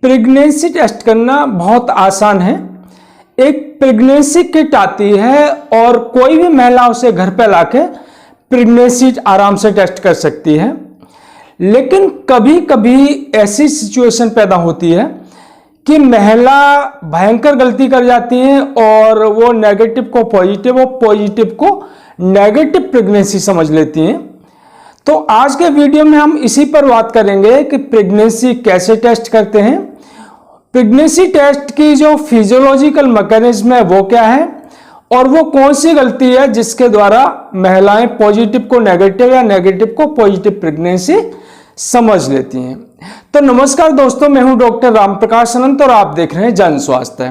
Pregnancy test करना बहुत आसान है। एक प्रेगनेंसी किट आती है और कोई भी महिला उसे घर पे लाके प्रेगनेंसी आराम से टेस्ट कर सकती है। लेकिन कभी कभी ऐसी सिचुएशन पैदा होती है कि महिला भयंकर गलती कर जाती है और वो नेगेटिव को पॉजिटिव और पॉजिटिव को नेगेटिव प्रेगनेंसी समझ लेती हैं। तो आज के वीडियो में हम इसी पर बात करेंगे कि प्रेगनेंसी कैसे टेस्ट करते हैं, प्रेगनेंसी टेस्ट की जो फिजियोलॉजिकल मैकेनिज्म है वो क्या है और वो कौन सी गलती है जिसके द्वारा महिलाएं पॉजिटिव को नेगेटिव या नेगेटिव को पॉजिटिव प्रेगनेंसी समझ लेती हैं। तो नमस्कार दोस्तों, मैं हूं डॉक्टर रामप्रकाश अनंत और आप देख रहे हैं जन स्वास्थ्य।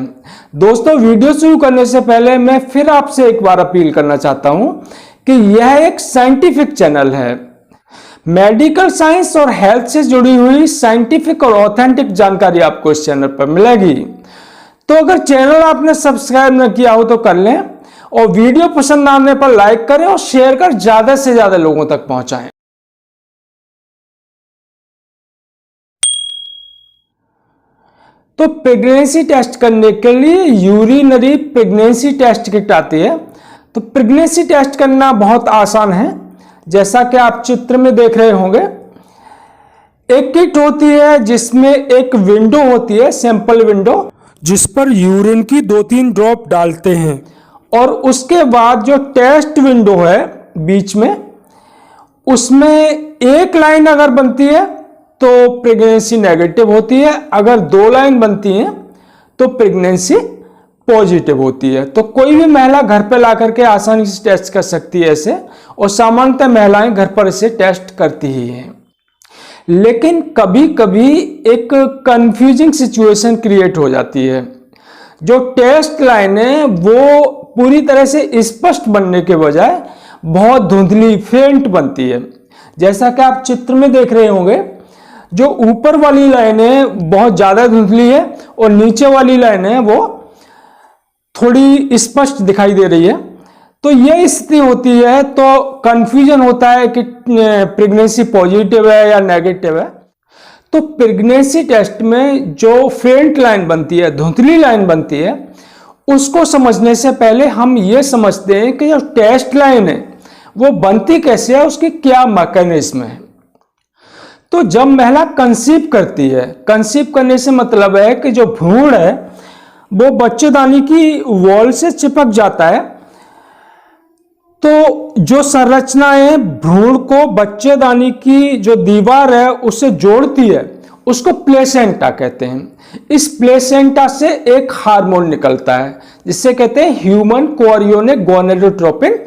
दोस्तों, वीडियो शुरू करने से पहले मैं फिर आपसे एक बार अपील करना चाहता हूं कि यह एक साइंटिफिक चैनल है। मेडिकल साइंस और हेल्थ से जुड़ी हुई साइंटिफिक और ऑथेंटिक जानकारी आपको इस चैनल पर मिलेगी। तो अगर चैनल आपने सब्सक्राइब न किया हो तो कर लें और वीडियो पसंद आने पर लाइक करें और शेयर कर ज्यादा से ज्यादा लोगों तक पहुंचाएं। तो प्रेगनेंसी टेस्ट करने के लिए यूरिनरी प्रेगनेंसी टेस्ट किट आती है। तो प्रेगनेंसी टेस्ट करना बहुत आसान है, जैसा कि आप चित्र में देख रहे होंगे। एक किट होती है जिसमें एक विंडो होती है, सैंपल विंडो, जिस पर यूरिन की 2-3 ड्रॉप डालते हैं और उसके बाद जो टेस्ट विंडो है बीच में, उसमें एक लाइन अगर बनती है तो प्रेगनेंसी नेगेटिव होती है, अगर 2 लाइन बनती हैं तो प्रेगनेंसी पॉजिटिव होती है। तो कोई भी महिला घर पर ला करके आसानी से टेस्ट कर सकती है इसे, और सामान्यतः महिलाएं घर पर इसे टेस्ट करती ही हैं। लेकिन कभी कभी एक कंफ्यूजिंग सिचुएशन क्रिएट हो जाती है। जो टेस्ट लाइन है वो पूरी तरह से स्पष्ट बनने के बजाय बहुत धुंधली फेंट बनती है। जैसा कि आप चित्र में देख रहे होंगे, जो ऊपर वाली लाइन है बहुत ज्यादा धुंधली है और नीचे वाली लाइन है वो थोड़ी स्पष्ट दिखाई दे रही है। तो यह स्थिति होती है तो कंफ्यूजन होता है कि प्रेगनेंसी पॉजिटिव है या नेगेटिव है। तो प्रेगनेंसी टेस्ट में जो फेंट लाइन बनती है, धुंधली लाइन बनती है, उसको समझने से पहले हम ये समझते हैं कि जो टेस्ट लाइन है वो बनती कैसे है, उसकी क्या मैकेनिज्म है। तो जब महिला कंसीव करती है, कंसीव करने से मतलब है कि जो भ्रूण है वो बच्चेदानी की वॉल से चिपक जाता है। तो जो संरचना है भ्रूण को बच्चेदानी की जो दीवार है उससे जोड़ती है, उसको प्लेसेंटा कहते हैं। इस प्लेसेंटा से एक हार्मोन निकलता है जिससे कहते हैं ह्यूमन कोरियोनिक गोनेडोट्रोपिन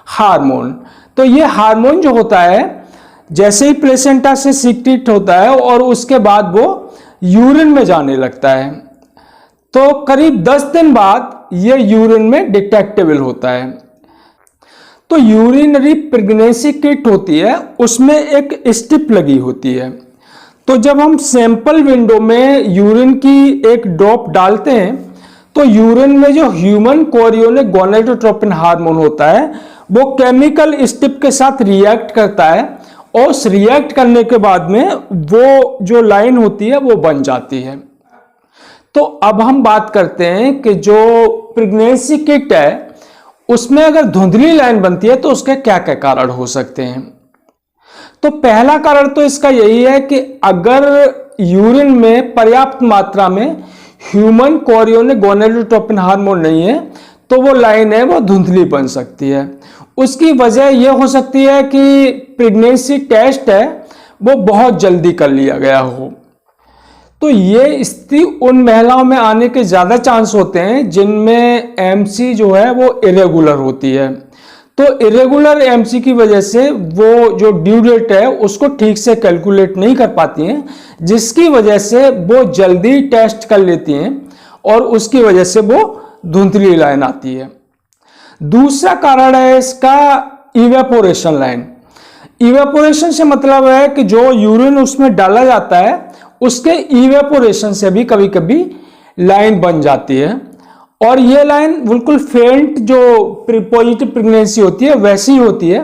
हार्मोन। तो ये हार्मोन जो होता है जैसे ही प्लेसेंटा से सीक्रेट होता है और उसके बाद वो यूरिन में जाने लगता है, तो करीब 10 दिन बाद ये यूरिन में डिटेक्टेबल होता है। तो यूरिनरी प्रेगनेंसी किट होती है, उसमें एक स्ट्रिप लगी होती है। तो जब हम सैंपल विंडो में यूरिन की एक ड्रॉप डालते हैं तो यूरिन में जो ह्यूमन कोरियोनिक गोनेडोट्रोपिन हार्मोन होता है वो केमिकल स्ट्रिप के साथ रिएक्ट करता है और उस रिएक्ट करने के बाद में वो जो लाइन होती है वो बन जाती है। तो अब हम बात करते हैं कि जो प्रेगनेंसी किट है उसमें अगर धुंधली लाइन बनती है तो उसके क्या क्या कारण हो सकते हैं। तो पहला कारण तो इसका यही है कि अगर यूरिन में पर्याप्त मात्रा में ह्यूमन कोरियोनिक गोनेडोट्रोपिन हार्मोन नहीं है तो वो लाइन है वो धुंधली बन सकती है। उसकी वजह यह हो सकती है कि प्रेगनेंसी टेस्ट है वो बहुत जल्दी कर लिया गया हो। तो ये स्थिति उन महिलाओं में आने के ज़्यादा चांस होते हैं जिनमें एमसी जो है वो इरेगुलर होती है। तो इरेगुलर एमसी की वजह से वो जो ड्यू डेट है उसको ठीक से कैलकुलेट नहीं कर पाती हैं, जिसकी वजह से वो जल्दी टेस्ट कर लेती हैं और उसकी वजह से वो धुंधली लाइन आती है। दूसरा कारण है इसका इवेपोरेशन लाइन। इवेपोरेशन से मतलब है कि जो यूरिन उसमें डाला जाता है उसके इवेपोरेशन से भी कभी कभी लाइन बन जाती है और ये लाइन बिल्कुल फेंट जो पॉजिटिव प्रेगनेंसी होती है वैसी होती है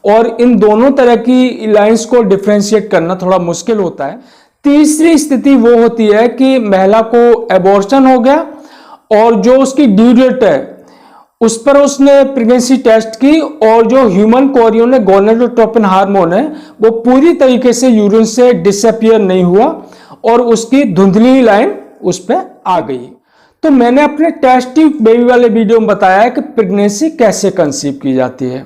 और इन दोनों तरह की लाइंस को डिफरेंशिएट करना थोड़ा मुश्किल होता है। तीसरी स्थिति वो होती है कि महिला को एबॉर्शन हो गया और जो उसकी ड्यू डेट है उस पर उसने प्रेगनेंसी टेस्ट की और जो ह्यूमन कोरियन है गोनेडोट्रोपिन हार्मोन है वो पूरी तरीके से यूरिन से डिसअपियर नहीं हुआ और उसकी धुंधली लाइन उस पर आ गई। तो मैंने अपने टेस्ट ट्यूब बेबी वाले वीडियो में बताया है कि प्रेगनेंसी कैसे कंसीव की जाती है।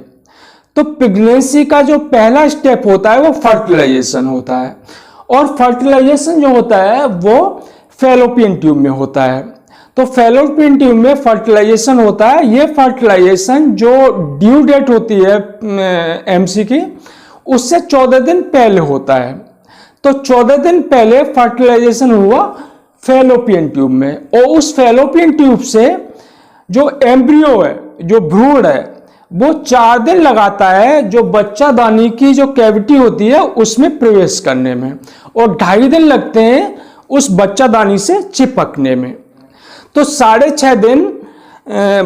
तो प्रेगनेंसी का जो पहला स्टेप होता है वो फर्टिलाइजेशन होता है और फर्टिलाइजेशन जो होता है वो फैलोपियन ट्यूब में होता है। तो फैलोपियन ट्यूब में फर्टिलाइजेशन होता है। ये फर्टिलाइजेशन जो ड्यू डेट होती है एमसी की उससे 14 दिन पहले होता है। तो 14 दिन पहले फर्टिलाइजेशन हुआ फैलोपियन ट्यूब में और उस फैलोपियन ट्यूब से जो एम्ब्रियो है, जो भ्रूण है, वो 4 दिन लगाता है जो बच्चादानी की जो कैविटी होती है उसमें प्रवेश करने में और 2.5 दिन लगते हैं उस बच्चादानी से चिपकने में। तो 6.5 दिन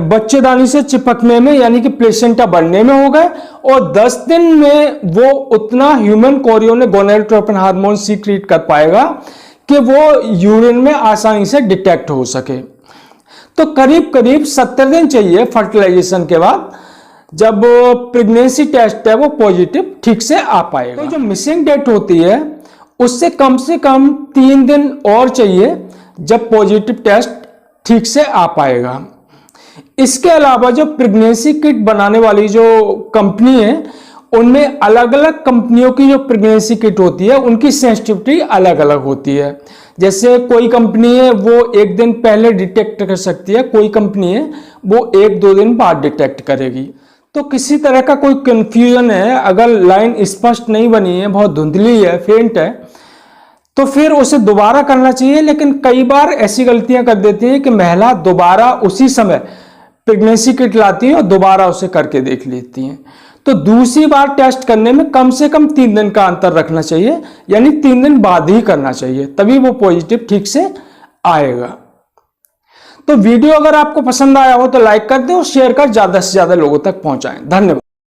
बच्चेदानी से चिपकने में यानी कि प्लेसेंटा बनने में हो गए और 10 दिन में वो उतना human Korean gonadotropin hormone secrete कर पाएगा कि वो यूरिन में आसानी से डिटेक्ट हो सके। तो करीब करीब 70 दिन चाहिए फर्टिलाइजेशन के बाद जब प्रेगनेंसी टेस्ट है वो पॉजिटिव ठीक से आ पाएगा। तो जो मिसिंग डेट होती है उससे कम 3 दिन और चाहिए जब पॉजिटिव टेस्ट ठीक से आ पाएगा। इसके अलावा जो प्रेगनेंसी किट बनाने वाली जो कंपनी है उनमें अलग अलग कंपनियों की जो प्रेगनेंसी किट होती है उनकी सेंसिटिविटी अलग अलग होती है। जैसे कोई कंपनी है वो 1 दिन पहले डिटेक्ट कर सकती है, कोई कंपनी है वो 1-2 दिन बाद डिटेक्ट करेगी। तो किसी तरह का कोई कंफ्यूजन है, अगर लाइन स्पष्ट नहीं बनी है, बहुत धुंधली है, फेंट है, तो फिर उसे दोबारा करना चाहिए। लेकिन कई बार ऐसी गलतियां कर देती है कि महिला दोबारा उसी समय प्रेगनेंसी किट लाती है और दोबारा उसे करके देख लेती हैं। तो दूसरी बार टेस्ट करने में कम से कम 3 दिन का अंतर रखना चाहिए, यानी 3 दिन बाद ही करना चाहिए, तभी वो पॉजिटिव ठीक से आएगा। तो वीडियो अगर आपको पसंद आया हो तो लाइक कर दें और शेयर कर ज्यादा से ज्यादा लोगों तक पहुंचाएं। धन्यवाद।